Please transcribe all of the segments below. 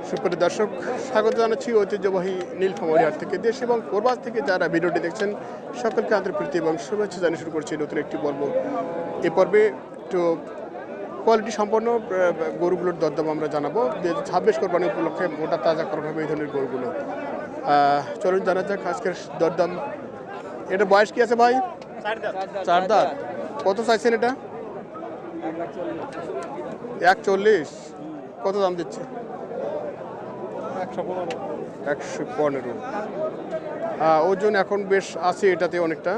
সুপ্রিয় দর্শক, স্বাগত জানাচ্ছি ঐতিহ্যবাহী নীলফামারী হাট থেকে। দেশ এবং প্রবাস থেকে যারা ভিডিওটি দেখছেন সকলকে আন্তরিক প্রীতি এবং শুভেচ্ছা জানিয়ে শুরু করছি নতুন একটি পর্ব। এ পর্বে একটু কোয়ালিটি সম্পন্ন গরুগুলোর দরদাম আমরা জানাবো, যে 26 কোরবানি উপলক্ষে মোটা তাজা করা হবে এই ধরনের গরুগুলো। চলুন জানা যাক আজকের দরদাম। এটা বয়স কি আছে ভাই? 4 দাঁত। কত চাইছেন এটা? 140। কত দাম দিচ্ছে? 115। ওজন এখন বেশ আছে এটাতে অনেকটা।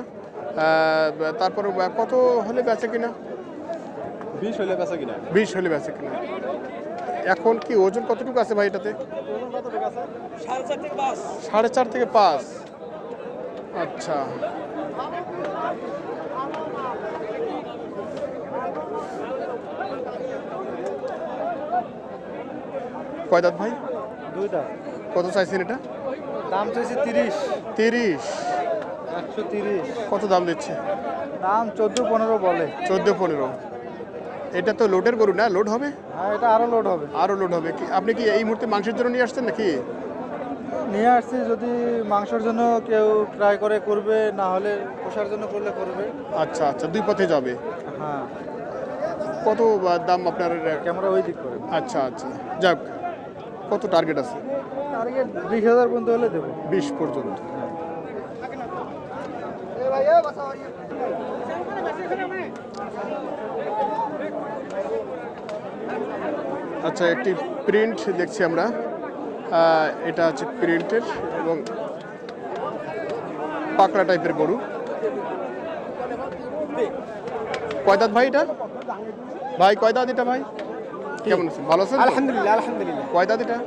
তারপরে কত হলে বেচে কিনা? 20 হলে বেচা কিনা। 20 হলে বেচে কিনা। এখন কি ওজন কতটুকু আছে ভাই এটাতে? 4.5 থেকে 5। আচ্ছা, কয় দাঁত ভাই? 2 দাঁত। কত চাইছেন এটা? দাম চাইছে 30। 30। 130। কত দাম দিচ্ছে? দাম 14-15 বলে। 14-15। এটা তো লোডের গরু না? লোড হবে? হ্যাঁ, এটা আরো লোড হবে। আরও লোড হবে। কি আপনি কি এই মুহূর্তে মাংসের জন্য নিয়ে আসছেন নাকি? নিয়ে আসছি, যদি মাংসের জন্য কেউ ট্রাই করে করবে, না হলে পোষার জন্য করলে করবে। আচ্ছা আচ্ছা, দুই পথে যাবে। হ্যাঁ, কত দাম আপনার? ক্যামেরা ওই দিক করে। আচ্ছা আচ্ছা, যাক, কত টার্গেট আছে? টার্গেট 20,000 পর্যন্ত হলে দেবো। 20 পর্যন্ত। আচ্ছা, একটি প্রিন্ট দেখছি আমরা। এটা হচ্ছে প্রিন্টের এবং পাকড়া টাইপের গরু। কয় দাঁত ভাই এটা? ভাই কয় দাঁত এটা ভাই? কেমন আছেন? ভালো আছেন? আলহামদুলিল্লাহ, আলহামদুলিল্লাহ। কয় দাঁত এটা?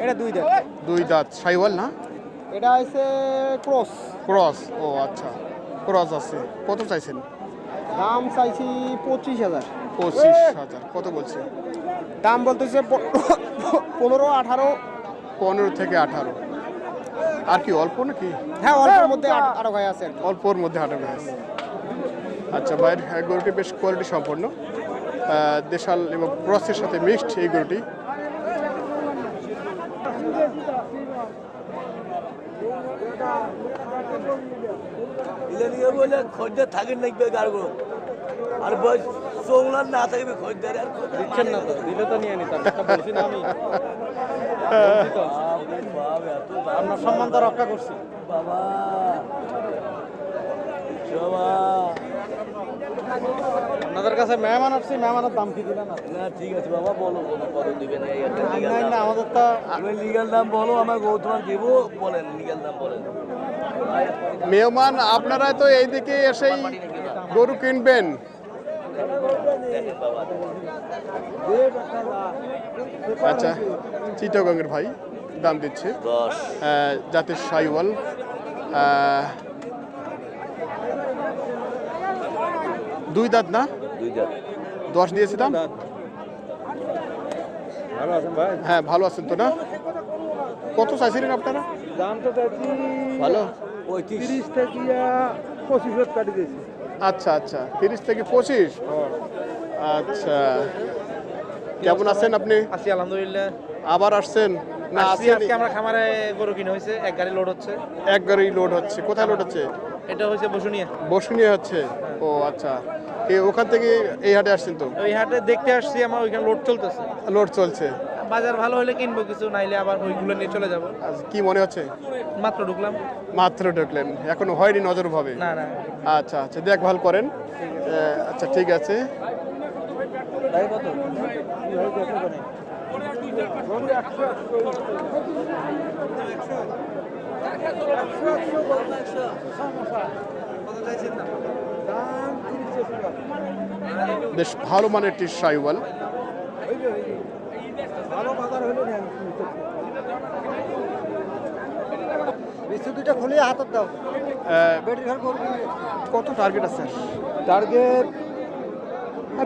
এটা 2 দাঁত। 2 দাঁত। শাইওয়াল না? এটা হচ্ছে ক্রস। ক্রস। ও আচ্ছা, ক্রস আছে। কত চাইছেন? দাম চাইছি 25,000। 25,000। কত বলছে? দাম বলতেছে 15-18। 15 থেকে 18। আর কি অল্প নাকি? হ্যাঁ, অল্পের মধ্যে আরো ভাই আছে। অল্পর মধ্যে 18 আছে। আচ্ছা, ভাইয়ের গরুটি বেশ কোয়ালিটি সম্পন্ন, দেশাল এবং ক্রসের সাথে মিক্সড এই গরুটি। থাকেন নাকবে গাড়গো আর বয়স চৌলার না থাকবে খদ্দের আর দিচ্ছেন না তো, দিলে তো নিয়ে নিতাম। বলছি না আমি, আপনার সম্মান তো রক্ষা করছি। বাবা আপনাদের কাছে মেহমান আসছি, মেহমানের দাম কি দিলেন? না ঠিক আছে বাবা, বলো কত দিবেন? না, আমাদের তো লিগাল দাম বলো, আমার গো তোমার দেবো, বলেন লিগাল দাম বলেন। মেহমান আপনারা তো এইদিকে এসেই গরু কিনবেন। আচ্ছা, চিটাগংয়ের ভাই দাম দিচ্ছে 10। জাতের শাইওয়াল। 2 দাঁত না? 2 দাঁত। 10 দিয়েছে দাম। ভালো আছেন ভাই? হ্যাঁ, ভালো আছেন তো না? কত চাইছিলেন আপনারা? দাম তো চাইছি ভালো। 30 থেকে 25 কাটি দিয়েছি। আচ্ছা আচ্ছা, 30 থেকে 25। আচ্ছা, কেমন আছেন আপনি? আছি আলহামদুলিল্লাহ। আবার আসছেন না? আজকে আমরা খামারে গরু কিনে হয়েছে, এক গাড়ি লোড হচ্ছে। এক গাড়ি লোড হচ্ছে। কোথায় লোড হচ্ছে? এটা হচ্ছে বসুনিয়া। বসুনিয়া হচ্ছে। ও আচ্ছা, ওখান থেকে এই হাটে আসছেন তো? ওই হাটে দেখতে আসছি, আমার ওইখানে লোড চলতেছে। লোড চলছে। বাজার ভালো হলে কিনবো কিছু, নাইলে আবার ওইগুলো নিয়ে চলে যাব। কি মনে হচ্ছে? মাত্র ঢুকলাম। মাত্র ঢুকলেন, এখনো হয়নি নজর ভাবে? না না। আচ্ছা আচ্ছা, দেখভাল করেন। আচ্ছা ঠিক আছে। তাই কত? বেশ ভালো মানের টি শাইওয়াল। ভালো বাজার হলে বেশি দুইটা খুলে হাতত দাও। কত টার্গেট আছে? টার্গেট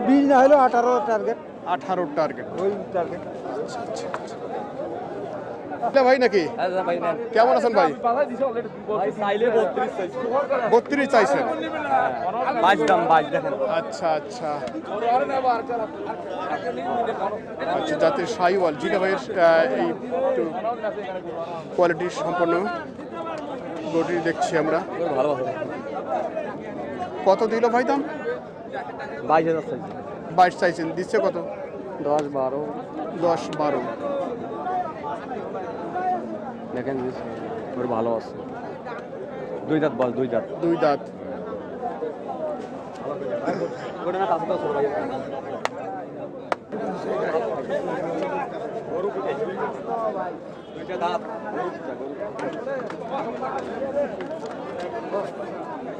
20 না হলেও 18 টার্গেট। 18 টার্গেট। ওই টার্গেট। আচ্ছা আচ্ছা, এটা ভাই নাকি? কেমন আছেন ভাই? 32 চাইছেন। আচ্ছা আচ্ছা আচ্ছা, জাতের শাহিওয়াল জিলা ভাইয়ের এই একটু কোয়ালিটি সম্পন্ন গরুটি দেখছি আমরা। কত দিল ভাই দাম? 22 চাইছেন, দিচ্ছে কত? 10-12 দেখেন ভালো আছে, 2 দাঁত বল, 2 দাঁত। 2 দাঁত।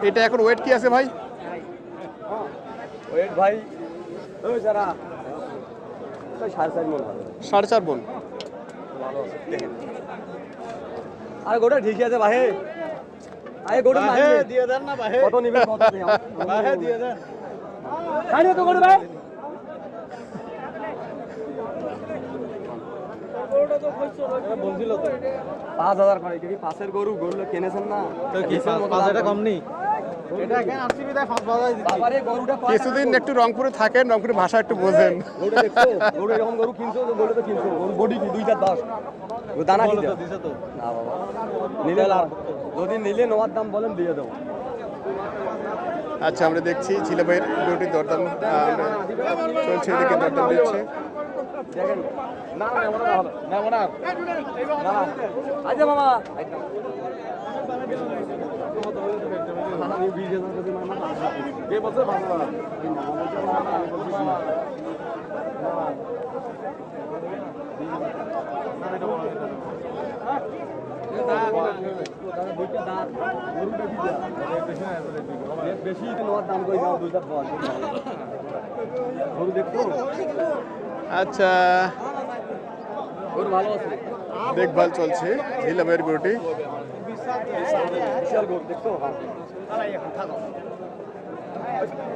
এটা এখন ওয়েট কি আছে ভাই? ওয়েট ভাই ওই যারা 4.5 মণ হবে। 4.5 মণ। আর গোটা ঠিকই আছে ভাই। আরে গোটা দিয়ে দেন না ভাই, কত নিবেন, কত দিন ভাই দিয়ে দেন। খাইলে তো গোটা ভাই। বলছিল তো 5000 করে কি পাশের গরু গরুগুলো কিনেছেন না? তো কি 5 টাকা কম নেই? এটা কেন আরসিবি দেয় 5 বাজায় দিচ্ছি। বাবারে গরুটা কিছুদিন একটু রংপুরে থাকেন, রংপুরের ভাষা একটু বোঝেন। গরুটা দেখছো, গরু এরকম গরু কিনছো তো গরু তো কিনছো, গরু বডি কি 2 দাঁত 10 ও দানা কি তো দিছে তো। না বাবা, নিলে লাভ, যদি নিলে নেওয়ার দাম বলেন দিয়ে দেবো। আচ্ছা, আমরা দেখছি ঝিলা ভাইয়ের গরুটির দরদাম চলছে, এদিকে দরদাম দিচ্ছে। দেখেন না না নেব না আচ্ছা মামা বেশি নেওয়ার দাম করে দাও, 2 দাঁত বল গরু দেখতো। আচ্ছা, গরু ভালো আছে, দেখভাল চলছে ঝিলা ভাইয়ের গরুটি। বিশাল গরু দেখতো।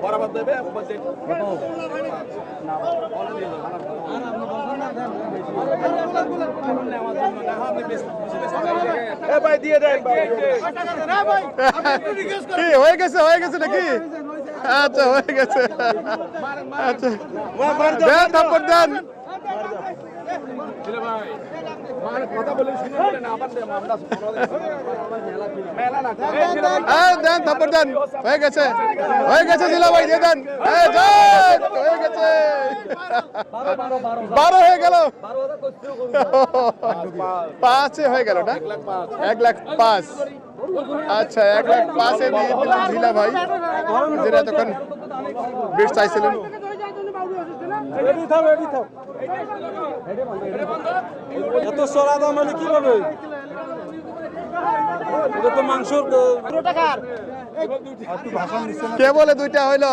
বরাবর দেবে ভাই দিয়ে দেন কি হয়ে গেছে, হয়ে গেছে নাকি? আচ্ছা, হয়ে গেছে। আচ্ছা, দেন থাপ্পড় দেন। দেন থাপ্পড় দেন, হয়ে গেছে, হয়ে গেছে জিলা ভাই, দিয়ে দেন। হয়ে গেছে, 12 হয়ে গেল, 5 হয়ে গেল না, 1,05,000। আচ্ছা, 1,05,000 দিয়ে দিলেন ঝিলা ভাই, যেটা তখন 20 চাইছিলেন। এত সরা দাম হলে কি হবে? এটা তো মাংসর কে বলে 2টা হইলো?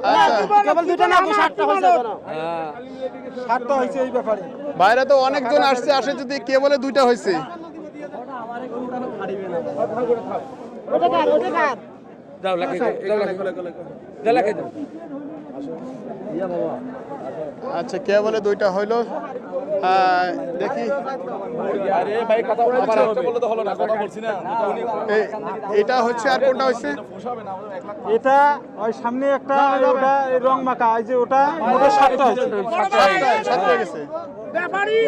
আচ্ছা, কেবল 2টা না, 60টা হইছে কেন? 60টা হইছে এই ব্যাপারে। বাইরে তো অনেকজন আসে যদি কে বলে 2টা হয়েছে। আচ্ছা, কে বলে 2টা হইলো, দেখি। এটা হচ্ছে, আর কোনটা হচ্ছে? এটা ওই সামনে একটা, ওটা রং মাখা, এই যে ওটা মোটে 60টা হইছে। 7 হয়ে গেছে। ব্যাপারী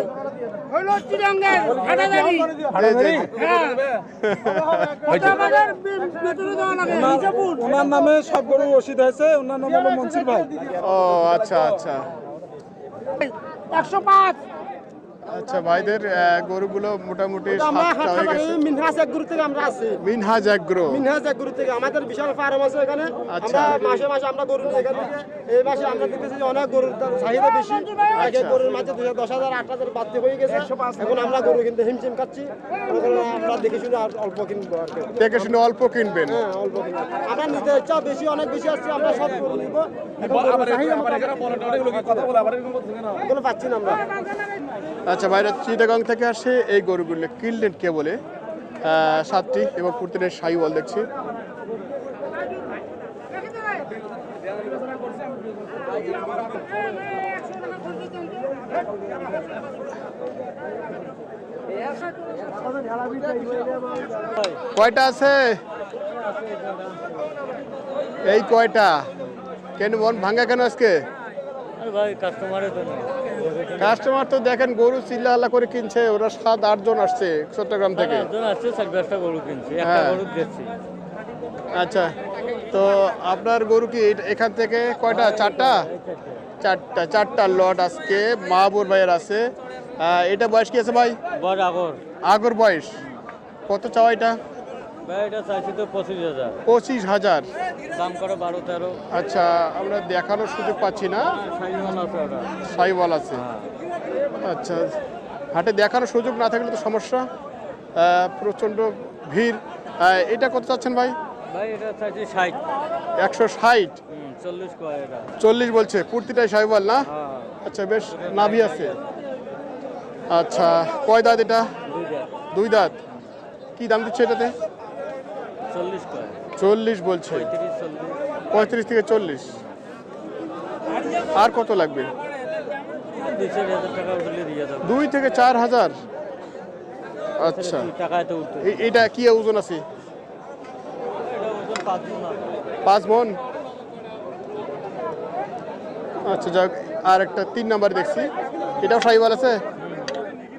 হইল চিরাঙ্গের হাটাদারি। ওনার নামে সব গরু রসিদ হয়েছে, ওনার নাম হলো মনসুর ভাই। ও আচ্ছা আচ্ছা 105। আচ্ছা, ভাইদের গরুগুলো মোটামুটি 7টা হয়ে গেছে। মিনহাজ এক গ্রুপ থেকে আমরা আছি। মিনহাজ এগ্রো। মিনহাজ এক গ্রুপ থেকে আমাদের বিশাল ফার্ম আছে এখানে। আচ্ছা। আমরা মাসে মাসে আমরা গরু নিয়ে এখান থেকে, এই মাসে আমরা দেখতেছি যে অনেক গরুর চাহিদা বেশি। আগে গরুর মাঝে 10,000 8,000 বাড়তে হয়ে গেছে। এখন আমরা গরু কিনতে হিমশিম খাচ্ছি। আমরা দেখে শুনে আর অল্প কিনবো আর কি। দেখে শুনে অল্প কিনবেন। হ্যাঁ, অল্প কিনবো। আমরা নিতে ইচ্ছা বেশি, অনেক বেশি আসছে, আমরা সব গরু নিবো। এগুলো পাচ্ছি না আমরা। আচ্ছা, ভাইরা চিটাগাং থেকে আসে, এই গরুগুলো কিনলেন কে বলে 7টি, এবং প্রতিদিনের শাহিওয়াল দেখছি। কয়টা আছে এই কয়টা? কেন মন ভাঙ্গা কেন আজকে? ভাই কাস্টমারের জন্য কাস্টমার তো দেখেন গরু চিল্লা হাল্লা করে কিনছে, ওরা 7-8 জন আসছে চট্টগ্রাম থেকে। আসছে 4-5টা গরু কিনছি, হ্যাঁ। গরু দিচ্ছি। আচ্ছা, তো আপনার গরু কি এখান থেকে কয়টা? চারটা চারটা লট আজকে মাহবুর ভাইয়ের আছে। এটা বয়স কি আছে ভাই? বড় আগর আগর বয়স কত চাওয়া এটা? ভাই এটা চাইছি তো 25,000, 25,000। দাম করে 12-13। আচ্ছা, আমরা দেখানোর সুযোগ পাচ্ছি না। সাইওয়াল আছে ওটা। সাইওয়াল আছে। আচ্ছা, হাটে দেখানোর সুযোগ না থাকলে তো সমস্যা। প্রচণ্ড ভিড়। এটা কত চাচ্ছেন ভাই? ভাই এটা চাইছি 60। 160। 40 কয় এটা। 40 বলছে, কুর্তিটাই সাইওয়াল না? হ্যাঁ, আচ্ছা, বেশ নাভি আছে। আচ্ছা, কয় দাঁত এটা? 2 2 দাঁত। কি দাম দিচ্ছে এটাতে? 40 কয়। 40 বলছে। 35-40। 35 থেকে 40। আর কত লাগবে? 2-4,000 টাকা উঠলে দিয়ে যাবো। 2 থেকে 4,000। আচ্ছা, টাকায় তো উঠতে। এটা কি ওজন আছে? এটা ওজন 5 মণ আছে। 5 মণ। আচ্ছা, যাক। আর একটা 3 নাম্বার দেখছি, এটাও সাইওয়াল আছে।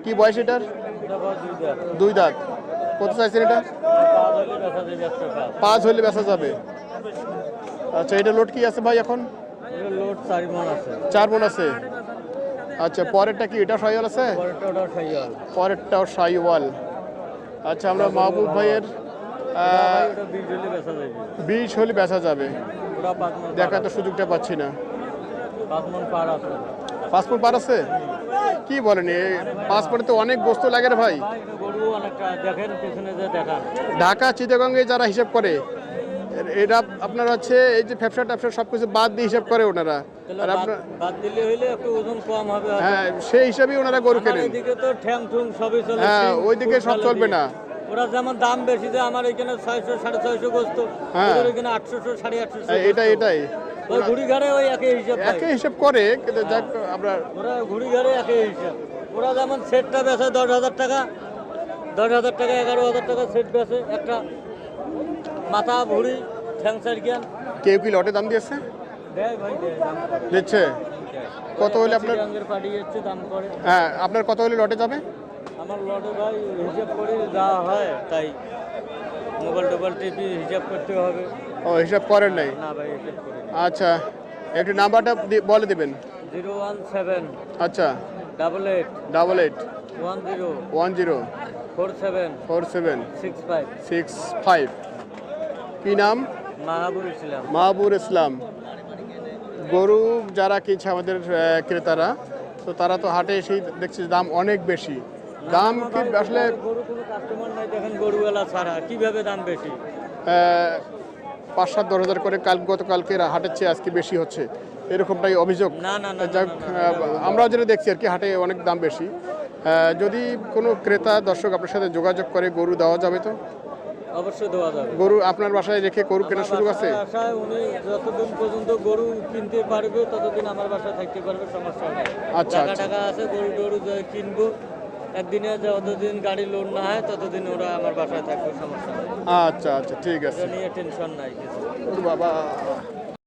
কি বয়স এটার? এটা বড় 2 দাঁত। 2 দাঁত। কত চাইছেন এটা? 5 হলে দেখা যাবে 1 টাকা। 5 হলে বেচা যাবে। আচ্ছা, এটা লোড কি আছে ভাই এখন? এটা লোড 4 মণ আছে। 4 মণ আছে। আচ্ছা, পরেরটা কি এটা সাইওয়াল আছে? পরেরটা ওটা সাইওয়াল। পরেরটাও সাইওয়াল। আচ্ছা, আমরা মাহবুব ভাইয়ের ওটা 20 হলে বেচা যাবে। 20 হলে বেচা যাবে। ওটা 5 মণ। দেখার তো সুযোগটা পাচ্ছি না। 5 মণ পার আছে। 5 মণ পার আছে? কি বলেন, 5 মণে তো অনেক বস্তু লাগে রে ভাই। ভাই এটা গরু অনেকটা দেখেন, পেছনে যে দেখান। ঢাকা চিটাগঙ্গে যারা হিসাব করে, এরা আপনার হচ্ছে এই যে ব্যবসা ট্যাবসা সব কিছু বাদ দিয়ে হিসাব করে ওনারা। তাহলে আর আপনার বাদ দিলে হইলে একটু ওজন কম হবে হয়তো। হ্যাঁ, সেই হিসাবেই ওনারা গরু আমার কেনেন। এদিকে তো ঠ্যাং ঠুং সবই চলে। হ্যাঁ, শিং, ওইদিকে খুব সব ভালো চলবে দিয়ে। না। ওরা যেমন দাম বেশি যে আমার এখানে 600-650 গোস্ত, হ্যাঁ। ওদের এখানে 800-850। এটাই ওই ঘুড়ি ঘাড়ে ওই একই হিসাব ভাই। একই হিসাব করে, কিন্তু যাক আমরা ওরা ঘুড়ি ঘাড়ে একই হিসাব। ওরা যেমন সেটটা বেচে 10,000 টাকা, 10,000 টাকা 11,000 টাকা সেট বেচে। একটা মাথা ভুড়ি ঠ্যাং সাইড কেউ কি লটে দাম দিয়েছে? দেয় ভাই, দেয় দাম করে। দিচ্ছে। কত হলে আপনার? চিটাগাঙ্গের পার্টি যাচ্ছে, দাম করে। হ্যাঁ, আপনার কত হলে লটে যাবে? আমার লটে ভাই হিসাব করে যা হয় তাই। মোবাইল টোবাইল টিপি হিসাব করতে হবে। ও, হিসাব করেন নাই? না ভাই, হিসাব করি না। আচ্ছা, একটু নাম্বারটা বলে দেবেন। 017 আচ্ছা, 88 88 10 10 47 47 65। 65। কি নাম? মাহাবুর ইসলাম। মাহবুর ইসলাম। গরু যারা কিনছে আমাদের ক্রেতারা, তো তারা তো হাটে এসেই দেখছি দাম অনেক বেশি। দাম কি আসলে গরু কোনো কাস্টমার নাই, দেখেন গরুওয়ালা ছাড়া কিভাবে দাম বেশি। 5-7 হাজার করে গতকালকে হাটের চেয়ে আজকে বেশি হচ্ছে, এরকমটাই অভিযোগ। না, না, না, যাক, না, না, না, না। আমরাও যেটা দেখছি আর কি, হাটে অনেক দাম বেশি। যদি কোনো ক্রেতা দর্শক আপনার সাথে যোগাযোগ করে, গরু দেওয়া যাবে তো? অবশ্যই দেওয়া যাবে। গরু আপনার বাসায় রেখে গরু কেনার সুযোগ আছে? আমার বাসায় উনি যতদিন পর্যন্ত গরু কিনতে পারবে ততদিন আমার বাসায় থাকতে পারবে, সমস্যা নেই। আচ্ছা, টাকা আচ্ছা। টাকা আছে, গরু টরু কিনবো একদিনে, যতদিন গাড়ি লোড না হয় ততদিন ওরা আমার বাসায় থাকবে, সমস্যা নেই। আচ্ছা, আচ্ছা, ঠিক আছে। এটা নিয়ে টেনশন নাই কিছু। বাবা।